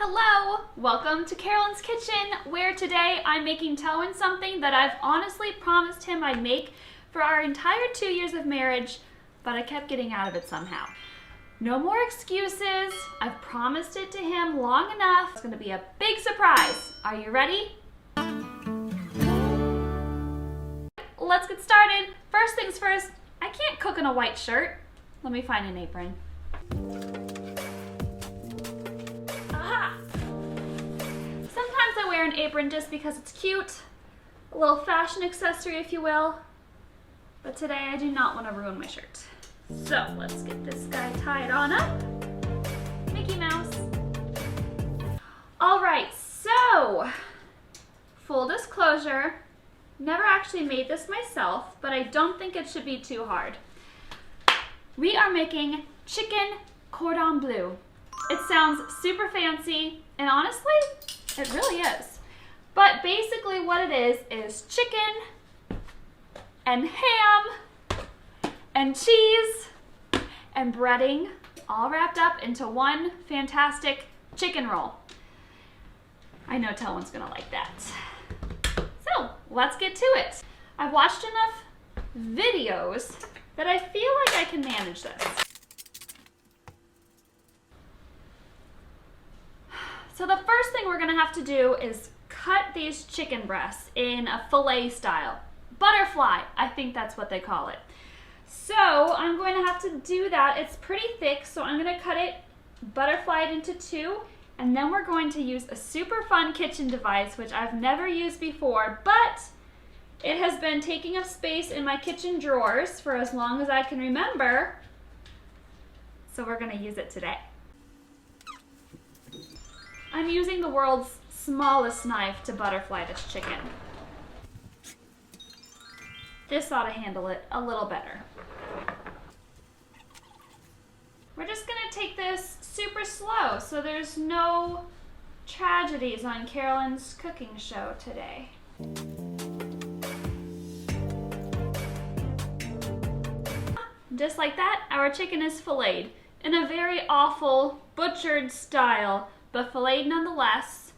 Hello! Welcome to Carolyn's Kitchen, where today I'm making Telwyn something that I've honestly promised him I'd make for our entire 2 years of marriage, but I kept getting out of it somehow. No more excuses. I've promised it to him long enough. It's gonna be a big surprise. Are you ready? Let's get started. First things first, I can't cook in a white shirt. Let me find an apron. Aha! Sometimes I wear an apron just because it's cute. A little fashion accessory, if you will. But today I do not want to ruin my shirt. So let's get this guy tied on up. Mickey Mouse. All right, so full disclosure, never actually made this myself, but I don't think it should be too hard. We are making chicken cordon bleu. It sounds super fancy, and honestly, it really is. But basically what it is chicken and ham and cheese and breading all wrapped up into one fantastic chicken roll. I know Telwyn's gonna like that. So let's get to it. I've watched enough videos that I feel like I can manage this. So the first thing we're gonna have to do is cut these chicken breasts in a fillet style. Butterfly, I think that's what they call it. So I'm going to have to do that. It's pretty thick, so I'm gonna cut it, butterfly it into two, and then we're going to use a super fun kitchen device, which I've never used before, but it has been taking up space in my kitchen drawers for as long as I can remember, so we're gonna use it today. I'm using the world's smallest knife to butterfly this chicken. This ought to handle it a little better. We're just gonna take this super slow so there's no tragedies on Carolyn's cooking show today. Just like that, our chicken is filleted in a very awful butchered style, but filleted nonetheless.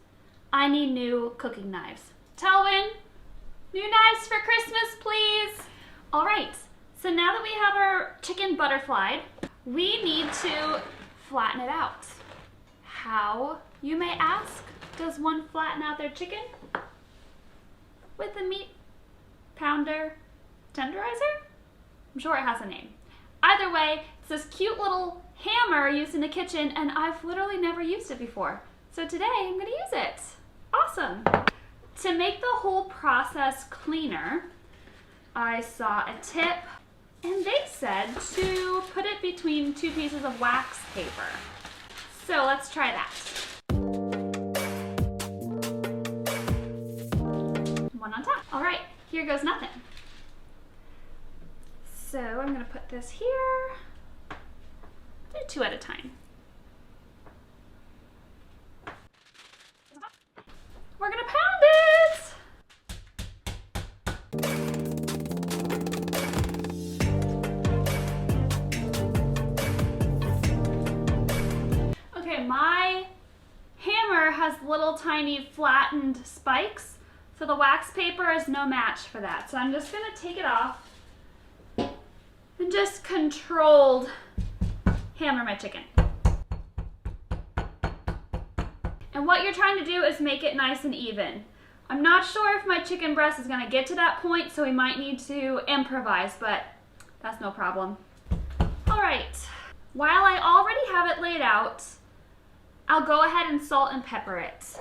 I need new cooking knives. Telwyn, new knives for Christmas, please. All right, so now that we have our chicken butterflied, we need to flatten it out. How, you may ask, does one flatten out their chicken? With a meat pounder tenderizer? I'm sure it has a name. Either way, it's this cute little hammer used in the kitchen, and I've literally never used it before. So today I'm gonna use it. Awesome. To make the whole process cleaner, I saw a tip, and they said to put it between two pieces of wax paper. So let's try that. One on top. All right, here goes nothing. So I'm gonna put this here. Do two at a time. We're gonna pound it! Okay, my hammer has little tiny flattened spikes, so the wax paper is no match for that. So I'm just gonna take it off and just controlled hammer my chicken. And what you're trying to do is make it nice and even. I'm not sure if my chicken breast is gonna get to that point, so we might need to improvise, but that's no problem. All right, while I already have it laid out, I'll go ahead and salt and pepper it.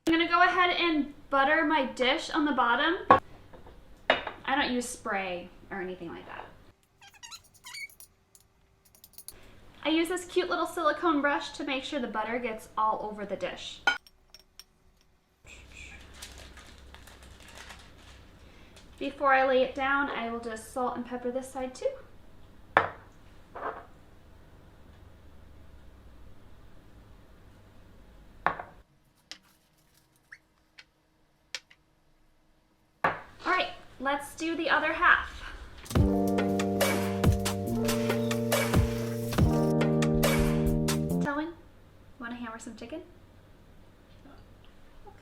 I'm gonna go ahead and butter my dish on the bottom. I don't use spray or anything like that. I use this cute little silicone brush to make sure the butter gets all over the dish. Before I lay it down, I will just salt and pepper this side too. All right, let's do the other half. for some chicken? Okay.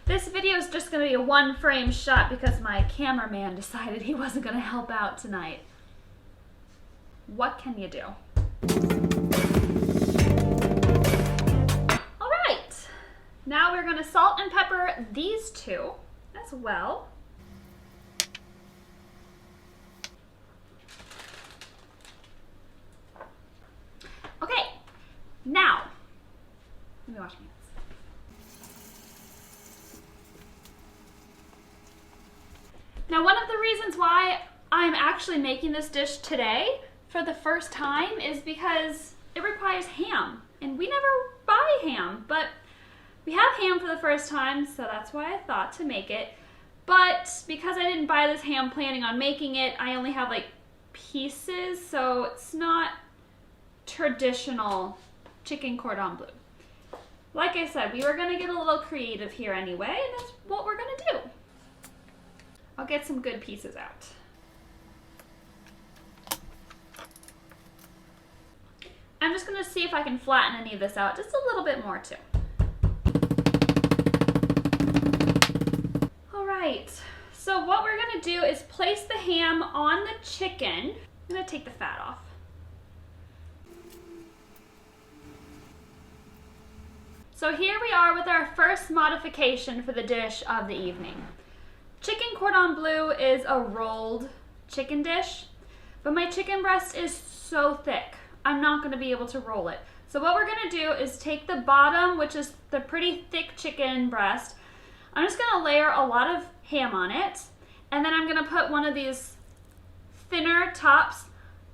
This video is just going to be a one-frame shot because my cameraman decided he wasn't going to help out tonight. What can you do? All right. Now we're going to salt and pepper these two as well. Okay, now, let me wash my hands. Now, one of the reasons why I'm actually making this dish today for the first time is because it requires ham, and we never buy ham, but we have ham for the first time, so that's why I thought to make it. But because I didn't buy this ham planning on making it, I only have like pieces, so it's not traditional chicken cordon bleu. Like I said, we were gonna get a little creative here anyway, and that's what we're gonna do. I'll get some good pieces out. I'm just gonna see if I can flatten any of this out just a little bit more too. All right, so what we're gonna do is place the ham on the chicken. I'm gonna take the fat off. So here we are with our first modification for the dish of the evening. Chicken cordon bleu is a rolled chicken dish, but my chicken breast is so thick, I'm not gonna be able to roll it. So what we're gonna do is take the bottom, which is the pretty thick chicken breast. I'm just gonna layer a lot of ham on it, and then I'm gonna put one of these thinner tops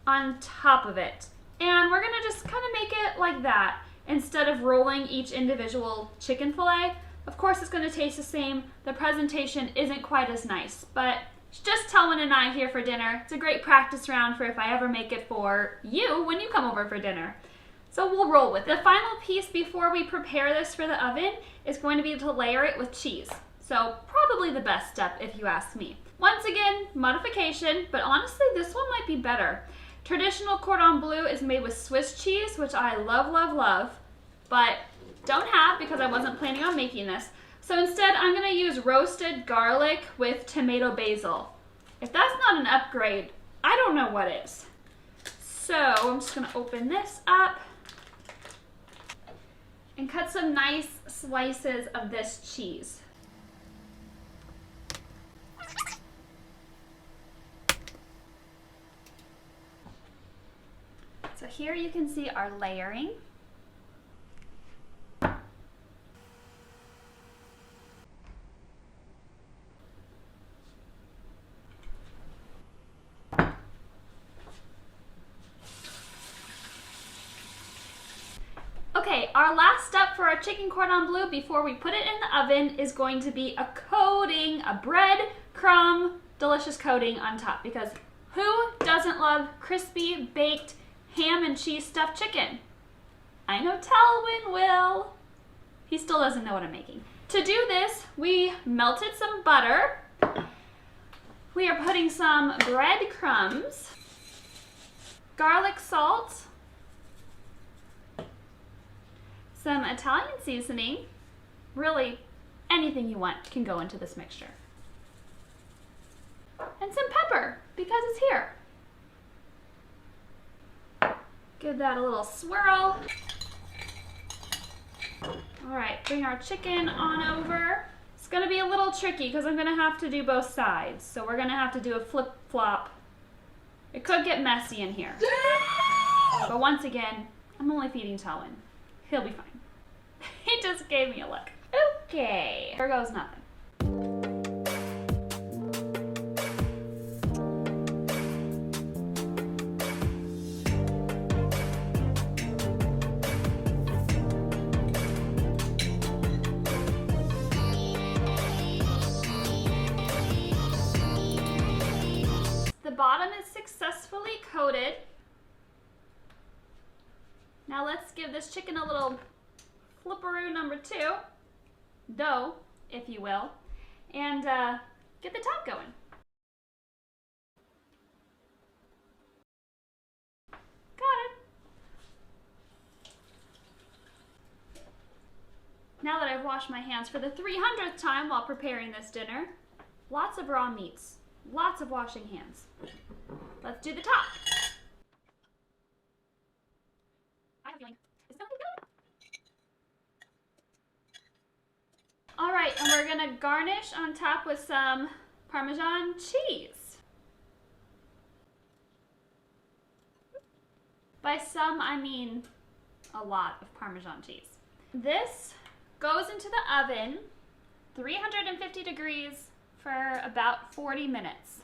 on top of it. And we're gonna just kind of make it like that, instead of rolling each individual chicken fillet. Of course, it's going to taste the same. The presentation isn't quite as nice, but it's just Telwyn and I here for dinner. It's a great practice round for if I ever make it for you when you come over for dinner. So we'll roll with it. The final piece before we prepare this for the oven is going to be to layer it with cheese. So probably the best step if you ask me. Once again, modification, but honestly this one might be better. Traditional cordon bleu is made with Swiss cheese, which I love, love, love, but don't have because I wasn't planning on making this. So instead, I'm gonna use roasted garlic with tomato basil. If that's not an upgrade, I don't know what is. So I'm just gonna open this up and cut some nice slices of this cheese. So here you can see our layering. Okay, our last step for our chicken cordon bleu before we put it in the oven is going to be a coating, a breadcrumb delicious coating on top, because who doesn't love crispy baked ham and cheese stuffed chicken? I know Telwyn will. He still doesn't know what I'm making. To do this, we melted some butter. We are putting some breadcrumbs, garlic salt, some Italian seasoning. Really, anything you want can go into this mixture. And some pepper, because it's here. Give that a little swirl. All right, bring our chicken on over. It's gonna be a little tricky because I'm gonna have to do both sides. So we're gonna have to do a flip-flop. It could get messy in here. But once again, I'm only feeding Telwyn. He'll be fine. He just gave me a look. Okay, here goes nothing. The bottom is successfully coated. Now let's give this chicken a little flipperoo number 2, dough, if you will, and get the top going. Got it. Now that I've washed my hands for the 300th time while preparing this dinner, lots of raw meats, lots of washing hands. Let's do the top. I have a feeling it's gonna be good. All right, and we're gonna garnish on top with some Parmesan cheese. By some, I mean a lot of Parmesan cheese. This goes into the oven, 350 degrees for about 40 minutes.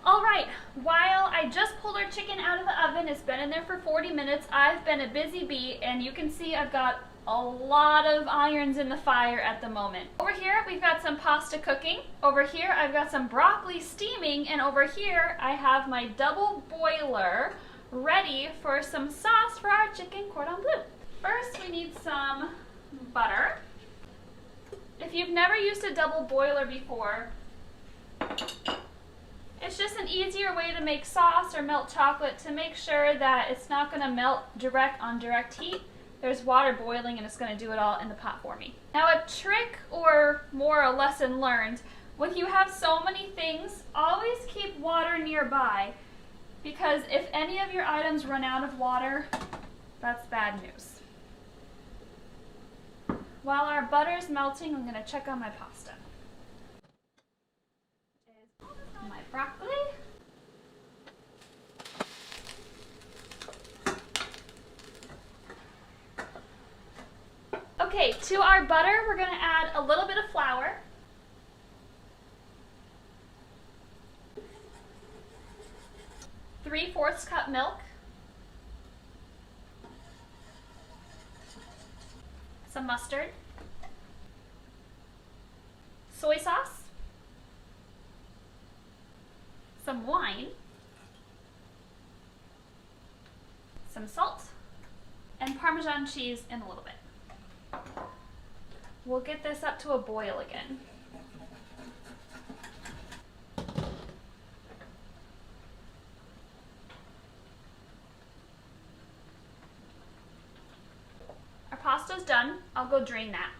All right, while I just pulled our chicken out of the oven, it's been in there for 40 minutes. I've been a busy bee, and you can see I've got a lot of irons in the fire at the moment. Over here, we've got some pasta cooking. Over here, I've got some broccoli steaming, and over here, I have my double boiler ready for some sauce for our chicken cordon bleu. First, we need some butter. If you've never used a double boiler before, it's just an easier way to make sauce or melt chocolate to make sure that it's not going to melt on direct heat. There's water boiling and it's going to do it all in the pot for me. Now a trick or more a lesson learned, when you have so many things, always keep water nearby, because if any of your items run out of water, that's bad news. While our butter is melting, I'm going to check on my pasta. My broccoli. Okay, to our butter, we're going to add a little bit of flour. Three-fourths cup milk. Some mustard. Soy sauce. Some wine. Some salt. And Parmesan cheese in a little bit. We'll get this up to a boil again. Our pasta's done. I'll go drain that.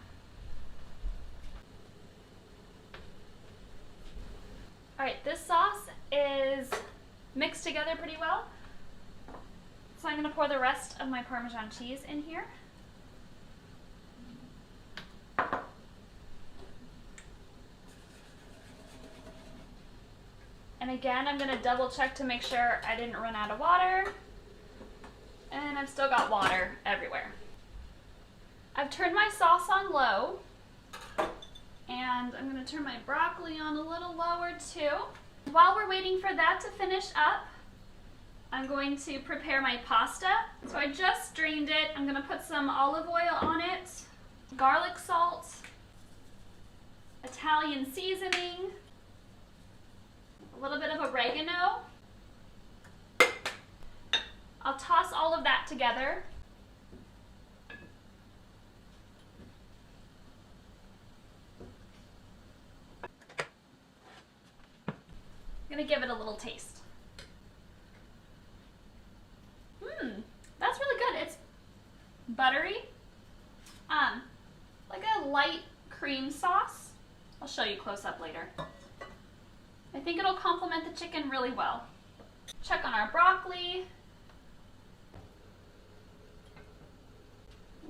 All right, this sauce is mixed together pretty well. So I'm going to pour the rest of my Parmesan cheese in here. And again, I'm going to double check to make sure I didn't run out of water. And I've still got water everywhere. I've turned my sauce on low. And I'm going to turn my broccoli on a little lower too. While we're waiting for that to finish up, I'm going to prepare my pasta. So I just drained it. I'm going to put some olive oil on it, garlic salt, Italian seasoning, a little bit of oregano. I'll toss all of that together. I'm gonna give it a little taste. That's really good. It's buttery, like a light cream sauce. I'll show you close up later. I think it'll complement the chicken really well. Check on our broccoli.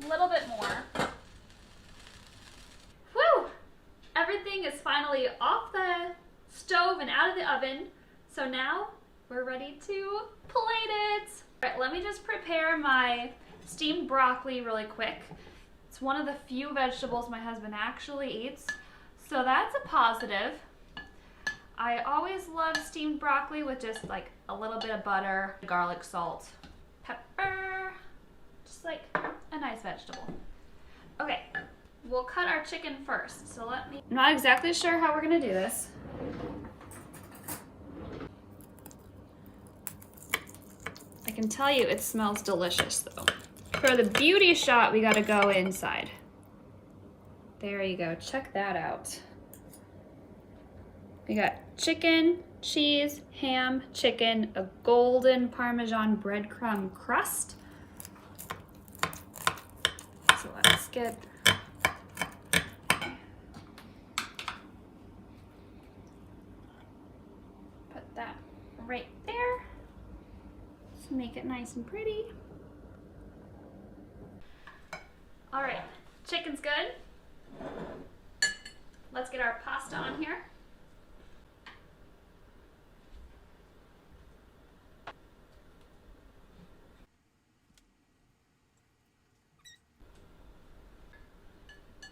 A little bit more. Whew! Everything is finally off the stove and out of the oven. So now we're ready to plate it. All right, let me just prepare my steamed broccoli really quick. It's one of the few vegetables my husband actually eats, so that's a positive. I always love steamed broccoli with just like a little bit of butter, garlic, salt, pepper, just like a nice vegetable. Okay, we'll cut our chicken first. So I'm not exactly sure how we're gonna do this. I can tell you it smells delicious though. For the beauty shot, we gotta go inside. There you go, check that out. We got chicken, cheese, ham, chicken, a golden Parmesan breadcrumb crust. So let's get put that right there to make it nice and pretty. All right, chicken's good. Let's get our pasta on here.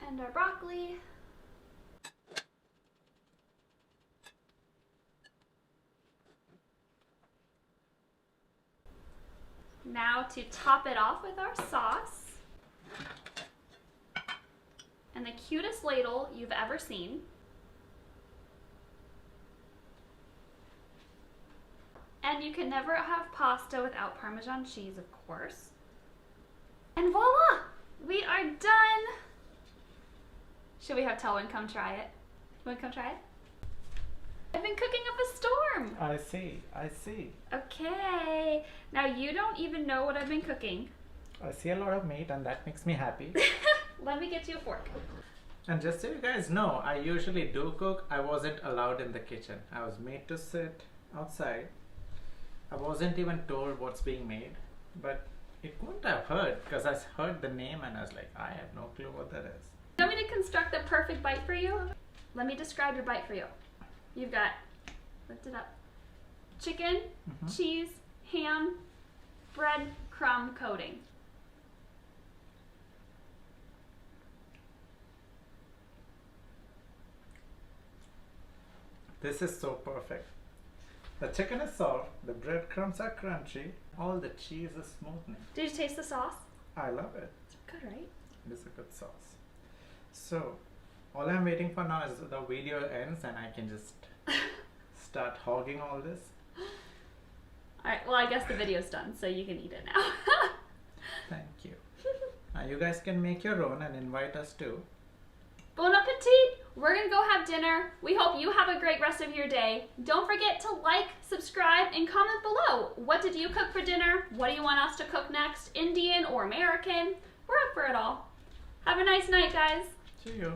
And our broccoli. Now to top it off with our sauce. And the cutest ladle you've ever seen. And you can never have pasta without Parmesan cheese, of course. And voila! We are done! Should we have Telwyn come try it? Want to come try it? I've been cooking up a storm! I see, I see. Okay. Now you don't even know what I've been cooking. I see a lot of meat and that makes me happy. Let me get you a fork. And just so you guys know, I usually do cook. I wasn't allowed in the kitchen. I was made to sit outside. I wasn't even told what's being made. But it wouldn't have hurt because I heard the name and I was like, I have no clue what that is. You want me to construct the perfect bite for you? Let me describe your bite for you. You've got, lift it up, chicken, cheese, ham, bread, crumb coating. This is so perfect. The chicken is soft, the breadcrumbs are crunchy, all the cheese is smoothing. Did you taste the sauce? I love it. Good, right? It is a good sauce. So, all I'm waiting for now is the video ends and I can just start hogging all this. Alright, well I guess the video's done, so you can eat it now. Thank you. Now you guys can make your own and invite us too. Bon appetit! We're gonna go have dinner. We hope you have a great rest of your day. Don't forget to like, subscribe, and comment below. What did you cook for dinner? What do you want us to cook next? Indian or American? We're up for it all. Have a nice night, guys. See you.